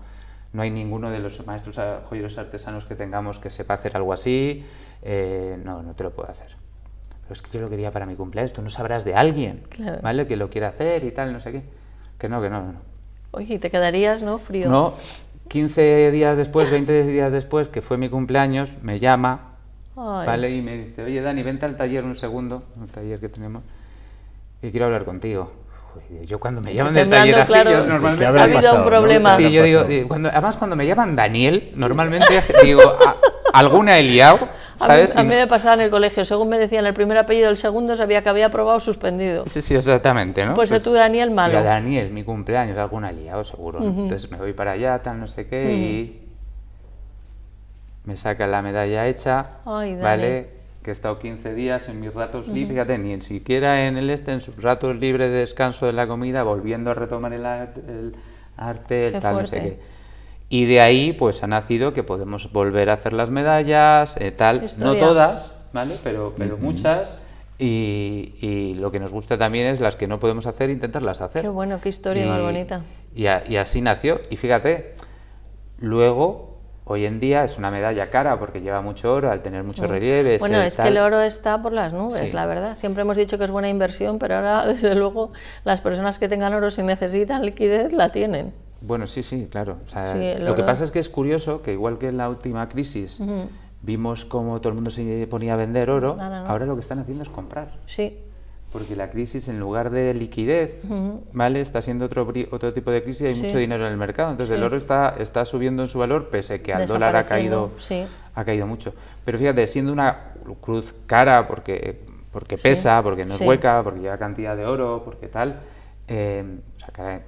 no hay ninguno de los maestros joyeros artesanos que tengamos que sepa hacer algo así, no te lo puedo hacer. Pero es que yo lo quería para mi cumpleaños, tú no sabrás de alguien, Claro. ¿vale? Que lo quiera hacer y tal, no sé qué. Que no. Oye, te quedarías, ¿no? Frío. No, 15 días después, 20 días después, que fue mi cumpleaños, me llama, Ay. ¿vale? Y me dice, oye Dani, vente al taller un segundo, un taller que tenemos, y quiero hablar contigo. Uy, yo cuando me llaman del Temblando, taller así, claro, yo normalmente... ¿Qué habrá ha habido pasado, un no? problema. Sí, yo digo, además cuando me llaman Daniel, normalmente digo, alguna he liado, ¿sabes? A mí me pasaba en el colegio, según me decían el primer apellido, el segundo sabía que había aprobado suspendido. Sí, exactamente, ¿no? Pues tú, Daniel, malo. Digo, Daniel, mi cumpleaños, alguna he liado, seguro. ¿no? Entonces me voy para allá, tal, no sé qué, y me sacan la medalla hecha, Ay, Dani. ¿vale? Que he estado 15 días en mis ratos libres, fíjate, ni siquiera en sus ratos libres de descanso de la comida, volviendo a retomar el arte, Qué tal, no sé fuerte. qué. Y de ahí, pues, ha nacido que podemos volver a hacer las medallas, tal, Qué no historia. todas, ¿vale? Pero muchas, y lo que nos gusta también es las que no podemos hacer, intentarlas hacer. Qué bueno, qué historia más bonita. Y así nació, y fíjate, luego... Hoy en día es una medalla cara porque lleva mucho oro, al tener mucho relieve. Bueno, es que tal. el oro está por las nubes, Sí. la verdad. Siempre hemos dicho que es buena inversión, pero ahora, desde luego, las personas que tengan oro, si necesitan liquidez, la tienen. Bueno, sí, claro. O sea, Sí, el lo que oro. pasa es que es curioso que igual que en la última crisis vimos cómo todo el mundo se ponía a vender oro, ahora lo que están haciendo es comprar. Sí, Porque la crisis, en lugar de liquidez, ¿vale? Está siendo otro tipo de crisis y hay Sí. mucho dinero en el mercado. Entonces Sí. el oro está subiendo en su valor, pese que al dólar Desapareciendo, sí. ha caído mucho. Pero fíjate, siendo una cruz cara, porque pesa, porque no es Sí. hueca, porque lleva cantidad de oro, porque tal, o sea,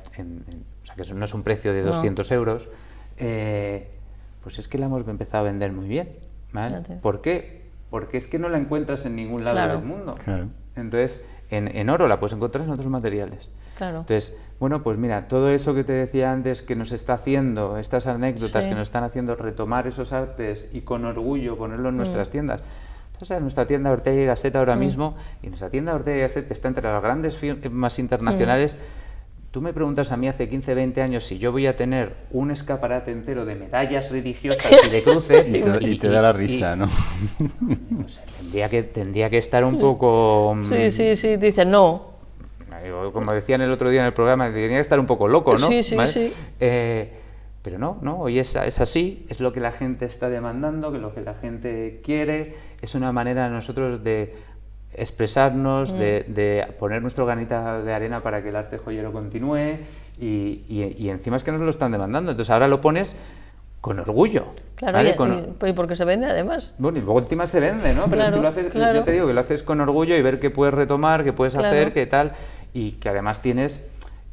que eso no es un precio de No. 200 euros, pues es que la hemos empezado a vender muy bien, ¿vale? Fíjate. ¿Por qué? Porque es que no la encuentras en ningún lado Claro. del mundo. Claro. Entonces, en oro la puedes encontrar en otros materiales. claro. Entonces, bueno, pues mira, todo eso que te decía antes que nos está haciendo, estas anécdotas Sí. que nos están haciendo retomar esos artes y con orgullo ponerlo en nuestras tiendas. Entonces, nuestra tienda Ortega y Gasset ahora mismo, y nuestra tienda Ortega y Gasset, que está entre las grandes firmas internacionales, tú me preguntas a mí hace 15, 20 años si yo voy a tener un escaparate entero de medallas religiosas y de cruces. Y te da la risa, ¿no? O sea, tendría que estar un poco... Sí, dice no. Como decían el otro día en el programa, tenía que estar un poco loco, ¿no? Sí, ¿Vale? sí. Pero no, hoy es así, es lo que la gente está demandando, que lo que la gente quiere, es una manera de nosotros de expresarnos, de poner nuestro granito de arena para que el arte joyero continúe y encima es que nos lo están demandando, entonces ahora lo pones con orgullo. Claro, ¿vale? y porque se vende además. Bueno, y luego encima se vende, ¿no? Pero es que Claro, lo haces, claro. yo te digo que lo haces con orgullo y ver qué puedes retomar, qué puedes Claro. hacer, qué tal, y que además tienes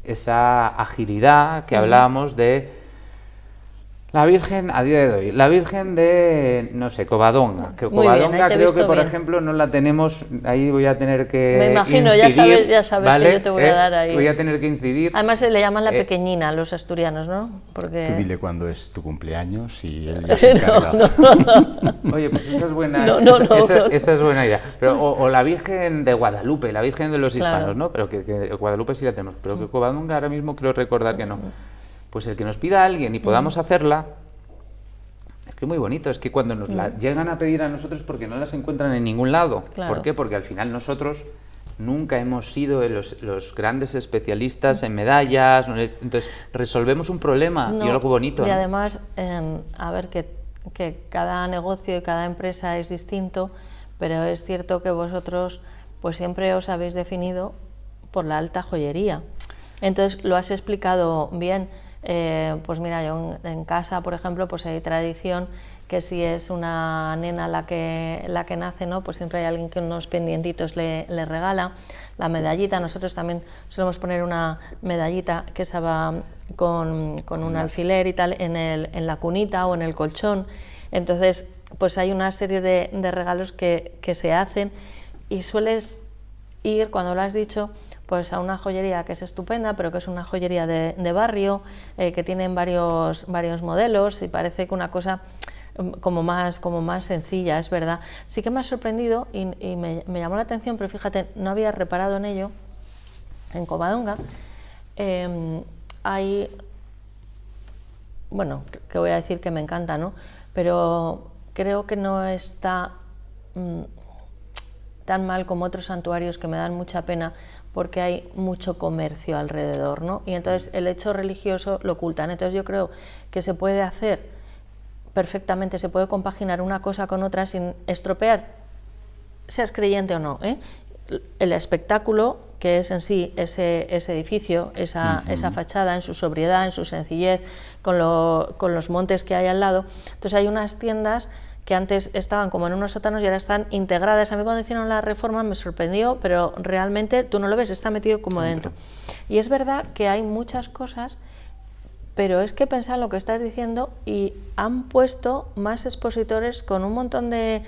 esa agilidad que hablábamos de la Virgen a día de hoy, la Virgen de, no sé, Covadonga, que Muy bien, Covadonga ahí te he creo que, visto por bien. ejemplo, no la tenemos, ahí voy a tener que Me imagino, ya incidir, sabes ¿vale? que yo te voy a dar ahí. Voy a tener que incidir. Además se le llaman la pequeñina a los asturianos, ¿no? Porque... Tú dile cuándo es tu cumpleaños y él ya se encarga. Oye, pues esa es buena, No, esa es buena idea. Pero, o la Virgen de Guadalupe, la Virgen de los Claro. hispanos, ¿no? Pero que Guadalupe sí la tenemos, pero que Covadonga ahora mismo creo recordar que no. Pues el que nos pida a alguien y podamos hacerla, es que es muy bonito, es que cuando nos la llegan a pedir a nosotros porque no las encuentran en ningún lado. Claro. ¿Por qué? Porque al final nosotros nunca hemos sido los grandes especialistas en medallas, entonces resolvemos un problema y No, algo bonito. Y ¿no? además, a ver, que cada negocio y cada empresa es distinto, pero es cierto que vosotros pues siempre os habéis definido por la alta joyería. Entonces, lo has explicado bien. Pues mira, yo en casa, por ejemplo, pues hay tradición que si es una nena la que nace, ¿no? Pues siempre hay alguien que unos pendientitos le regala. La medallita, nosotros también solemos poner una medallita que se va con un alfiler y tal en la cunita o en el colchón. Entonces, pues hay una serie de regalos que se hacen y sueles ir, cuando lo has dicho, pues a una joyería que es estupenda, pero que es una joyería de barrio, que tienen varios modelos y parece que una cosa como más sencilla, es verdad. Sí que me ha sorprendido y me llamó la atención, pero fíjate, no había reparado en ello. En Covadonga hay bueno, que voy a decir que me encanta, ¿no? Pero creo que no está tan mal como otros santuarios que me dan mucha pena, porque hay mucho comercio alrededor, ¿no? Y entonces el hecho religioso lo ocultan. Entonces yo creo que se puede hacer perfectamente, se puede compaginar una cosa con otra sin estropear, seas creyente o no, el espectáculo que es en sí ese edificio, esa fachada, en su sobriedad, en su sencillez, con los montes que hay al lado. Entonces hay unas tiendas que antes estaban como en unos sótanos y ahora están integradas. A mí cuando hicieron la reforma me sorprendió, pero realmente tú no lo ves, está metido como dentro. Y es verdad que hay muchas cosas, pero es que pensad lo que estás diciendo y han puesto más expositores con un montón de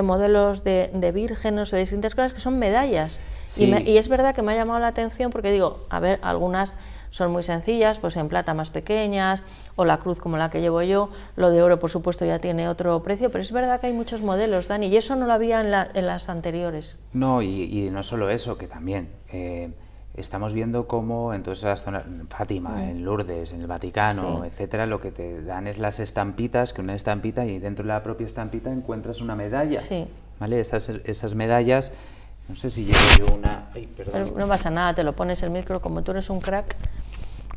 modelos de vírgenes o de distintas cosas que son medallas. Sí. Y es verdad que me ha llamado la atención porque digo, a ver, algunas son muy sencillas, pues en plata más pequeñas, o la cruz como la que llevo yo, lo de oro por supuesto ya tiene otro precio, pero es verdad que hay muchos modelos, Dani, y eso no lo había en las anteriores. No, y no solo eso, que también estamos viendo cómo en todas esas zonas, en Fátima, en Lourdes, en el Vaticano, sí, etcétera, lo que te dan es las estampitas, que una estampita y dentro de la propia estampita encuentras una medalla, sí, ¿vale? Esas medallas, no sé si llevo yo una... Ay, perdón. Pero no pasa nada, te lo pones el micro, como tú eres un crack,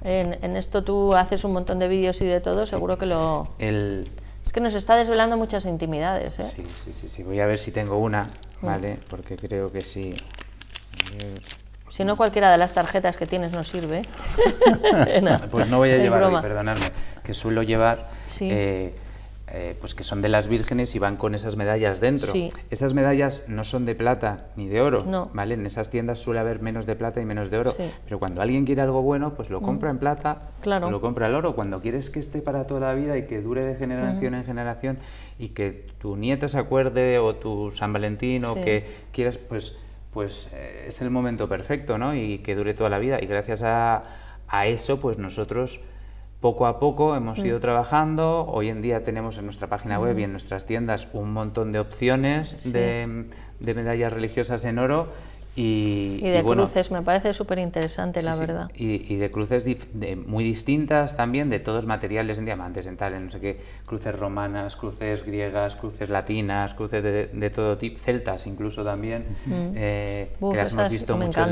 en esto tú haces un montón de vídeos y de todo, seguro que lo... Es que nos está desvelando muchas intimidades, ¿eh? Sí, voy a ver si tengo una, ¿vale? Porque creo que sí. Si no, cualquiera de las tarjetas que tienes no sirve. No, pues no voy a llevar hoy, perdonadme, que suelo llevar... Sí. Pues que son de las vírgenes y van con esas medallas dentro. Sí. Esas medallas no son de plata ni de oro, no, ¿vale? En esas tiendas suele haber menos de plata y menos de oro, sí, pero cuando alguien quiere algo bueno, pues lo compra en plata, claro, lo compra el oro. Cuando quieres que esté para toda la vida y que dure de generación en generación y que tu nieta se acuerde o tu San Valentín, sí, o que quieras, pues es el momento perfecto, ¿no? Y que dure toda la vida. Y gracias a eso, pues nosotros... Poco a poco hemos ido trabajando. Hoy en día tenemos en nuestra página web y en nuestras tiendas un montón de opciones, sí, de medallas religiosas en oro y de cruces, me parece súper interesante, sí, la verdad. Y de cruces muy distintas también, de todos materiales, en diamantes, en tal, en no sé qué, cruces romanas, cruces griegas, cruces latinas, cruces de todo tipo, celtas incluso también, que las hemos visto mucho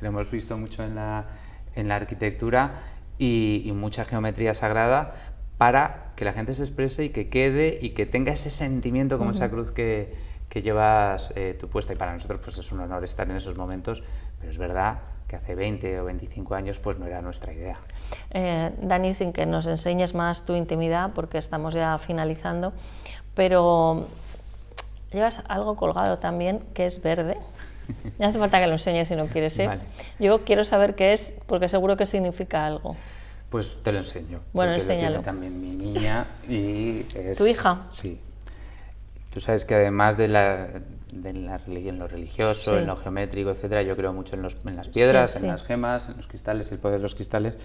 hemos visto mucho en la arquitectura. Y mucha geometría sagrada para que la gente se exprese y que quede y que tenga ese sentimiento como esa cruz que llevas tú puesta. Y para nosotros pues es un honor estar en esos momentos, pero es verdad que hace 20 o 25 años pues no era nuestra idea. Dani, sin que nos enseñes más tu intimidad, porque estamos ya finalizando, pero llevas algo colgado también que es verde. No hace falta que lo enseñes si no quieres, ¿eh? Vale. Yo quiero saber qué es, porque seguro que significa algo. Pues te lo enseño. Bueno, enséñalo. Lo tiene también mi niña y es... ¿Tu hija? Sí. Tú sabes que además de la religión, lo religioso, sí, en lo geométrico, etcétera, yo creo mucho en las piedras, sí, en las gemas, en los cristales, el poder de los cristales.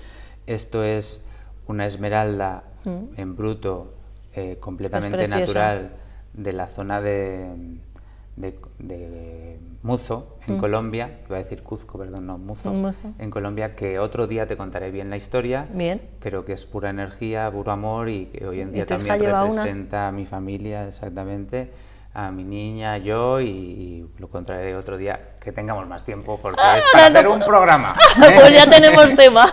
Esto es una esmeralda en bruto, completamente natural, de la zona de Muzo, en Colombia, iba a decir Cuzco, perdón, no, Muzo, en Colombia, que otro día te contaré bien la historia, pero que es pura energía, puro amor y que hoy en día también representa a mi familia, exactamente, a mi niña, yo, y lo contaré otro día, que tengamos más tiempo, porque es para hacer un programa. Pues ya tenemos tema.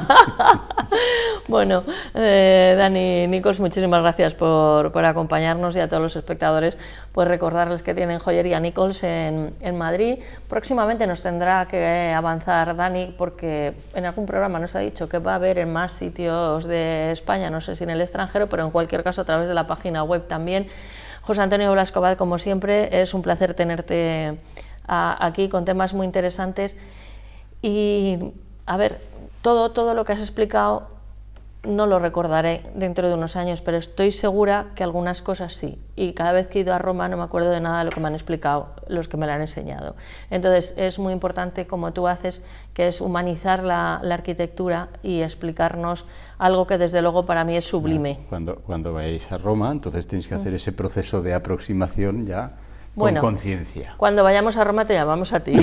Bueno, Dani, Nichols, muchísimas gracias por acompañarnos, y a todos los espectadores, pues recordarles que tienen Joyería Nichols en Madrid. Próximamente nos tendrá que avanzar Dani, porque en algún programa nos ha dicho que va a haber en más sitios de España, no sé si en el extranjero, pero en cualquier caso a través de la página web también. José Antonio Blasco Abad, como siempre, es un placer tenerte aquí con temas muy interesantes. Y, a ver, todo lo que has explicado no lo recordaré dentro de unos años, pero estoy segura que algunas cosas sí. Y cada vez que he ido a Roma no me acuerdo de nada de lo que me han explicado los que me lo han enseñado. Entonces es muy importante, como tú haces, que es humanizar la arquitectura y explicarnos algo que desde luego para mí es sublime. Cuando vayáis a Roma, entonces tenéis que hacer ese proceso de aproximación ya Bueno, con conciencia. Cuando vayamos a Roma te llamamos a ti.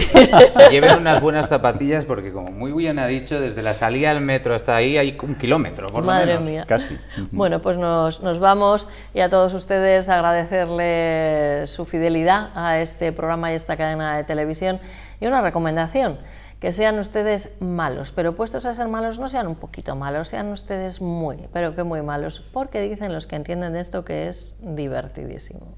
Lleven unas buenas zapatillas porque, como muy bien ha dicho, desde la salida al metro hasta ahí hay 1 kilómetro, por lo Madre menos. mía. Casi. Bueno, pues nos vamos, y a todos ustedes agradecerles su fidelidad a este programa y esta cadena de televisión, y una recomendación: que sean ustedes malos, pero puestos a ser malos no sean un poquito malos, sean ustedes muy, pero que muy malos, porque dicen los que entienden de esto que es divertidísimo.